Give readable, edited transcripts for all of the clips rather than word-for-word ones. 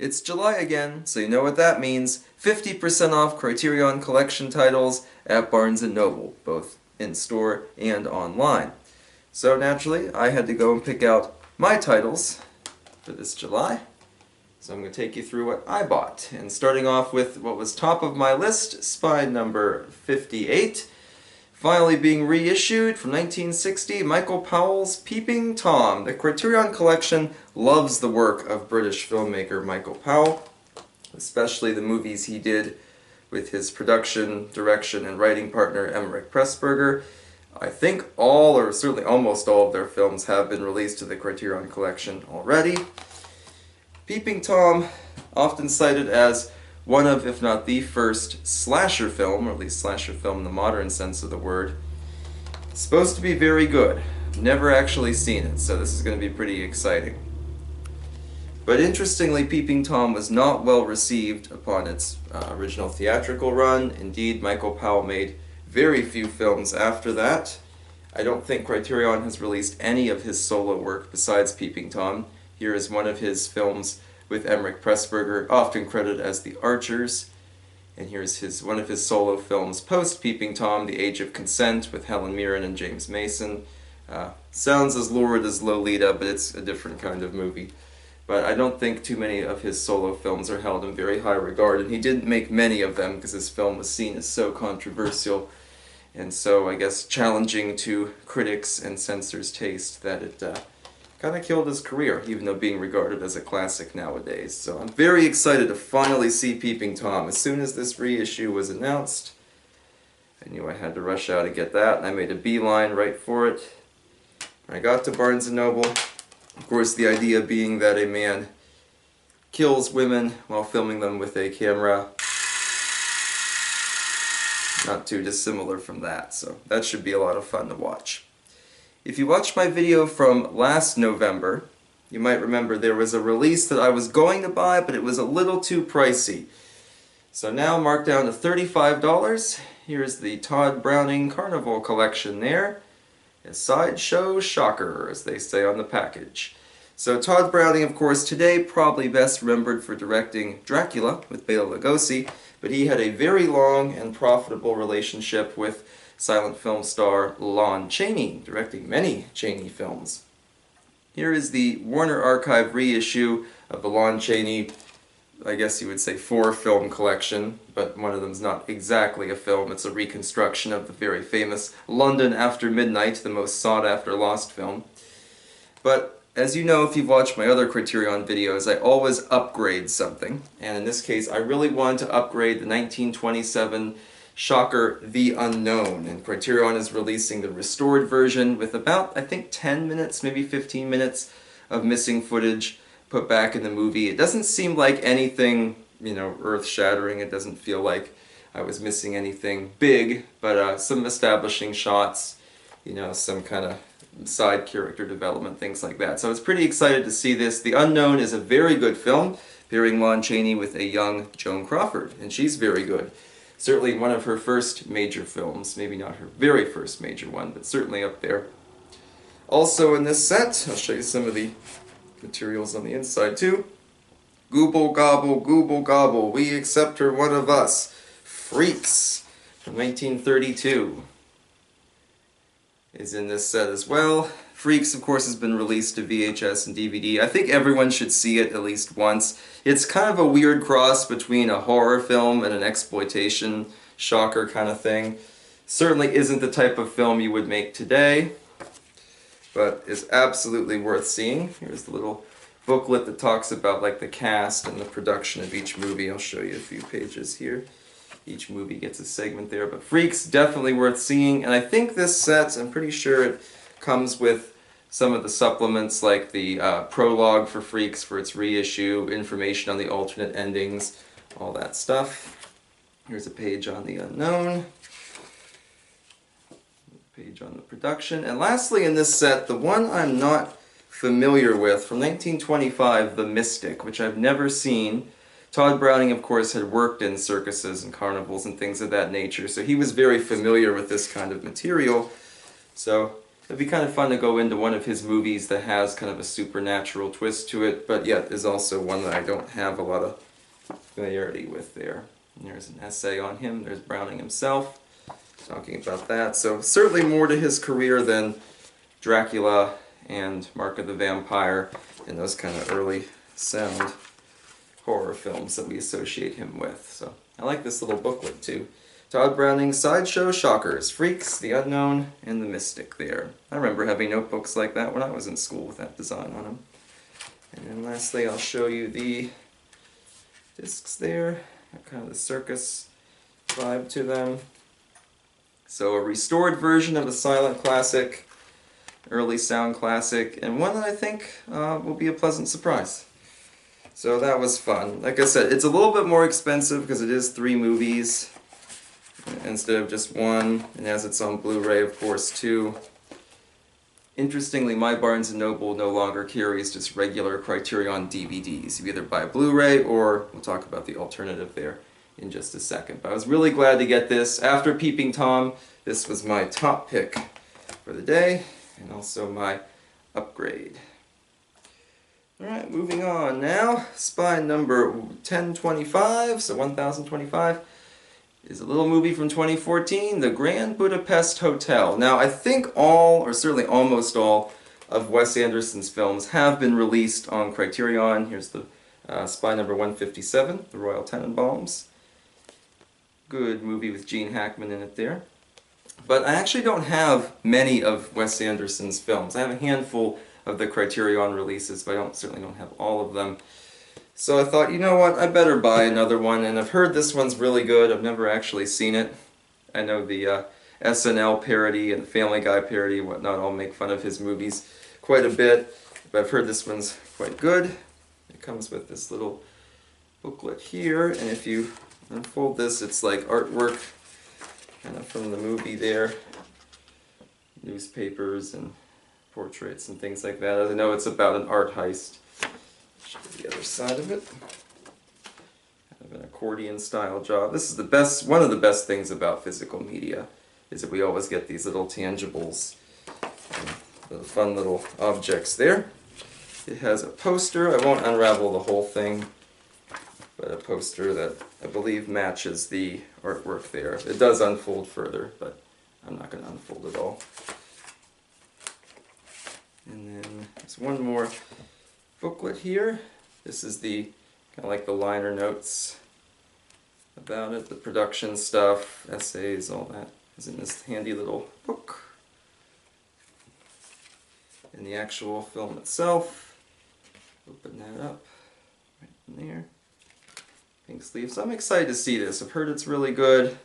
It's July again, so you know what that means. 50% off Criterion Collection titles at Barnes & Noble, both in-store and online. So naturally, I had to go and pick out my titles for this July. So I'm going to take you through what I bought. And starting off with what was top of my list, Spy number 58. Finally being reissued from 1960, Michael Powell's Peeping Tom. The Criterion Collection loves the work of British filmmaker Michael Powell, especially the movies he did with his production, direction, and writing partner Emmerich Pressburger. I think all, or certainly almost all, of their films have been released to the Criterion Collection already. Peeping Tom, often cited as one of, if not the first, slasher film, or at least slasher film in the modern sense of the word. It's supposed to be very good. Never actually seen it, so this is going to be pretty exciting. But interestingly, Peeping Tom was not well received upon its original theatrical run. Indeed, Michael Powell made very few films after that. I don't think Criterion has released any of his solo work besides Peeping Tom. Here is one of his films with Emmerich Pressburger, often credited as The Archers. And here's one of his solo films post-Peeping Tom, The Age of Consent, with Helen Mirren and James Mason. Sounds as lurid as Lolita, but it's a different kind of movie. But I don't think too many of his solo films are held in very high regard, and he didn't make many of them because his film was seen as so controversial and so, I guess, challenging to critics and censors' taste that it kind of killed his career, even though being regarded as a classic nowadays. So I'm very excited to finally see Peeping Tom. As soon as this reissue was announced, I knew I had to rush out to get that, and I made a beeline right for it. When I got to Barnes & Noble, of course the idea being that a man kills women while filming them with a camera. Not too dissimilar from that, so that should be a lot of fun to watch. If you watched my video from last November, you might remember there was a release that I was going to buy, but it was a little too pricey. So now marked down to $35. Here's the Todd Browning Carnival collection there. A sideshow shocker, as they say on the package. So Todd Browning, of course, today probably best remembered for directing Dracula with Bela Lugosi, but he had a very long and profitable relationship with silent film star Lon Chaney, directing many Chaney films. Here is the Warner Archive reissue of the Lon Chaney, I guess you would say 4-film collection, but one of them is not exactly a film, it's a reconstruction of the very famous London After Midnight, the most sought-after lost film. But as you know, if you've watched my other Criterion videos, I always upgrade something, and in this case I really wanted to upgrade the 1927 shocker The Unknown, and Criterion is releasing the restored version with about, I think, 10 minutes, maybe 15 minutes of missing footage put back in the movie. It doesn't seem like anything, earth-shattering. It doesn't feel like I was missing anything big, but some establishing shots, some kind of side character development, things like that. So I was pretty excited to see this. The Unknown is a very good film, pairing Lon Chaney with a young Joan Crawford, and she's very good. Certainly one of her first major films, maybe not her very first major one, but certainly up there. Also in this set, I'll show you some of the materials on the inside too. Gooble gobble, we accept her one of us. Freaks from 1932 is in this set as well. Freaks, of course, has been released to VHS and DVD. I think everyone should see it at least once. It's kind of a weird cross between a horror film and an exploitation shocker kind of thing. Certainly isn't the type of film you would make today, but is absolutely worth seeing. Here's the little booklet that talks about the cast and the production of each movie. I'll show you a few pages here. Each movie gets a segment there, but Freaks, definitely worth seeing. And I think this set, I'm pretty sure it comes with some of the supplements, like the prologue for Freaks for its reissue, information on the alternate endings, all that stuff. Here's a page on The Unknown. Page on the production. And lastly in this set, the one I'm not familiar with, from 1925, The Mystic, which I've never seen. Todd Browning, of course, had worked in circuses and carnivals and things of that nature, so he was very familiar with this kind of material. So it'd be kind of fun to go into one of his movies that has kind of a supernatural twist to it, but yet is also one that I don't have a lot of familiarity with there. And there's an essay on him. There's Browning himself talking about that. So certainly more to his career than Dracula and Mark of the Vampire and those kind of early sound horror films that we associate him with. So I like this little booklet too. Todd Browning's Sideshow Shockers, Freaks, the Unknown, and the Mystic there. I remember having notebooks like that when I was in school with that design on them. And then lastly I'll show you the discs there. Got kind of the circus vibe to them. So a restored version of a silent classic, early sound classic, and one that I think will be a pleasant surprise. So that was fun. Like I said, it's a little bit more expensive because it is 3 movies instead of just one, and has its own Blu-ray, of course, too. Interestingly, my Barnes & Noble no longer carries just regular Criterion DVDs. You either buy Blu-ray or we'll talk about the alternative there in just a second. But I was really glad to get this. After Peeping Tom, this was my top pick for the day and also my upgrade. Alright, moving on now. Spine number 1025, so 1025, is a little movie from 2014, The Grand Budapest Hotel. Now, I think all, or certainly almost all, of Wes Anderson's films have been released on Criterion. Here's the Spine number 157, The Royal Tenenbaums. Good movie with Gene Hackman in it there. But I actually don't have many of Wes Anderson's films. I have a handful of the Criterion releases, but I certainly don't have all of them. So I thought, you know what, I better buy another one, and I've heard this one's really good. I've never actually seen it. I know the SNL parody and the Family Guy parody and whatnot all make fun of his movies quite a bit, but I've heard this one's quite good. It comes with this little booklet here, and if you unfold this, it's like artwork kind of from the movie there, newspapers and portraits and things like that. As I know, it's about an art heist. Show you the other side of it. Kind of an accordion style job. This is the best, one of the best things about physical media, is that we always get these little tangibles, little fun little objects there. It has a poster. I won't unravel the whole thing, but a poster that I believe matches the artwork there. It does unfold further, but I'm not going to unfold it all. And then there's one more booklet here. This is the kind of like the liner notes about it, the production stuff, essays, all that is in this handy little book. And the actual film itself, open that up right in there. Pink sleeves. I'm excited to see this. I've heard it's really good.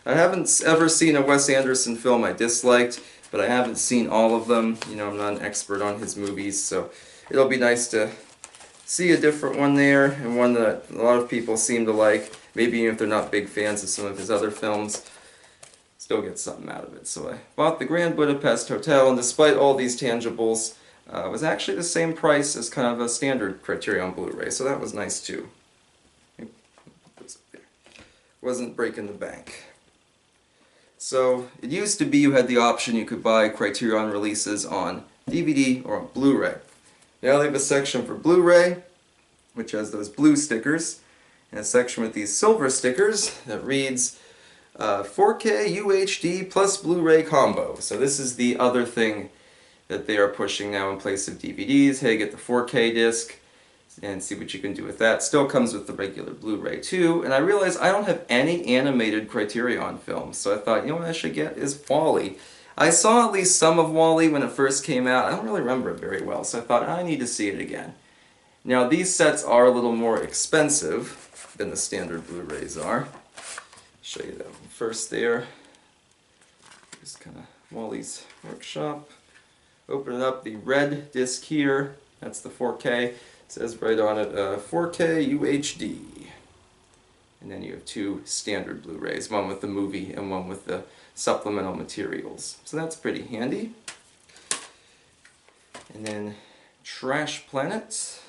I haven't ever seen a Wes Anderson film I disliked, but I haven't seen all of them. You know, I'm not an expert on his movies, so it'll be nice to see a different one there, and one that a lot of people seem to like, maybe even if they're not big fans of some of his other films, still get something out of it. So I bought the Grand Budapest Hotel, and despite all these tangibles, it was actually the same price as kind of a standard Criterion Blu-ray, so that was nice too. Wasn't breaking the bank. So it used to be you had the option you could buy Criterion releases on DVD or on Blu-ray. Now they have a section for Blu-ray, which has those blue stickers, and a section with these silver stickers that reads 4K UHD plus Blu-ray combo. So this is the other thing that they are pushing now in place of DVDs. Hey, get the 4K disc and see what you can do with that. Still comes with the regular Blu-ray too, and I realized I don't have any animated Criterion films, so I thought, you know what I should get is WALL-E. I saw at least some of WALL-E when it first came out. I don't really remember it very well, so I thought I need to see it again. Now these sets are a little more expensive than the standard Blu-rays are. Show you that one first there. Just kind of WALL-E's workshop. Open it up, the red disc here, that's the 4K. It says right on it, 4K UHD. And then you have two standard Blu-rays, one with the movie and one with the supplemental materials. So that's pretty handy. And then Trash Planet.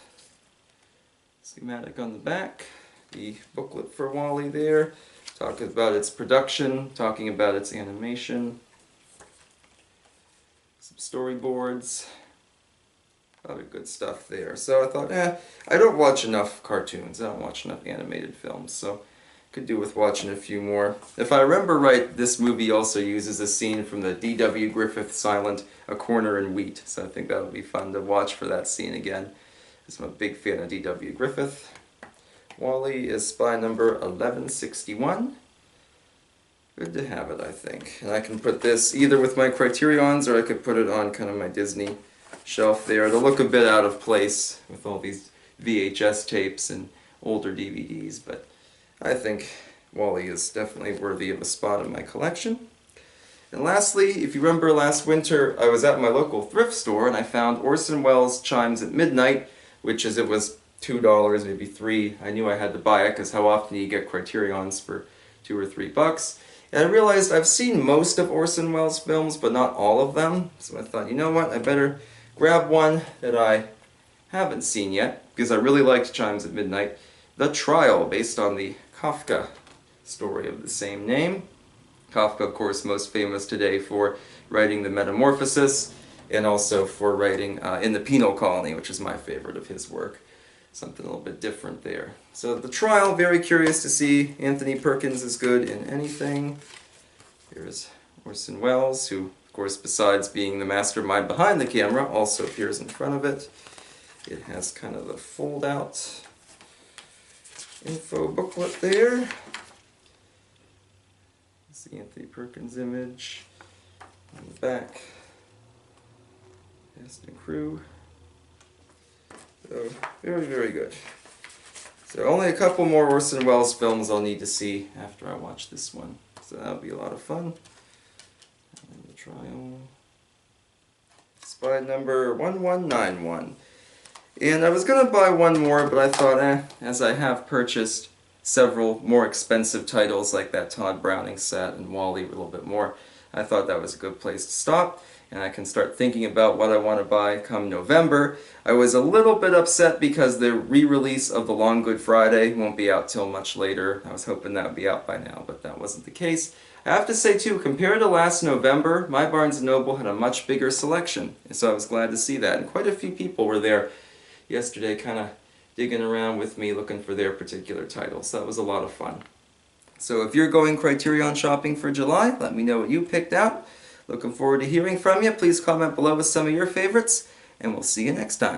Schematic on the back. The booklet for WALL-E there. Talking about its production, talking about its animation. some storyboards. A lot of good stuff there. So I thought, I don't watch enough cartoons. I don't watch enough animated films, so could do with watching a few more. If I remember right, this movie also uses a scene from the D.W. Griffith silent A Corner in Wheat, so I think that would be fun to watch for that scene again, because I'm a big fan of D.W. Griffith. Wall-E is spy number 1161. Good to have it, I think. And I can put this either with my Criterions, or I could put it on kind of my Disney shelf there. It'll look a bit out of place with all these VHS tapes and older DVDs, but I think Wall-E is definitely worthy of a spot in my collection. And lastly, if you remember last winter, I was at my local thrift store and I found Orson Welles' Chimes at Midnight, which as it was $2, maybe $3. I knew I had to buy it because how often do you get Criterions for $2 or $3? And I realized I've seen most of Orson Welles' films, but not all of them. So I thought, you know what, I better grab one that I haven't seen yet, because I really liked Chimes at Midnight. The Trial, based on the Kafka story of the same name. Kafka, of course, most famous today for writing The Metamorphosis, and also for writing In the Penal Colony, which is my favorite of his work. Something a little bit different there. So The Trial, very curious to see Anthony Perkins is good in anything. Here's Orson Welles, who, of course, besides being the mastermind behind the camera, also appears in front of it. It has kind of the fold-out info booklet there. It's the Anthony Perkins image on the back. Cast and crew. So, very, very good. So only a couple more Orson Welles films I'll need to see after I watch this one. So that'll be a lot of fun. And The Trial. Spy number 1191. And I was going to buy one more, but I thought, as I have purchased several more expensive titles like that Todd Browning set and Wall-E a little bit more, I thought that was a good place to stop, and I can start thinking about what I want to buy come November. I was a little bit upset because the re-release of The Long Good Friday won't be out till much later. I was hoping that would be out by now, but that wasn't the case. I have to say too, compared to last November, my Barnes & Noble had a much bigger selection, so I was glad to see that, and quite a few people were there yesterday kind of digging around with me looking for their particular titles. That was a lot of fun. So if you're going Criterion shopping for July, let me know what you picked out. Looking forward to hearing from you. Please comment below with some of your favorites, and we'll see you next time.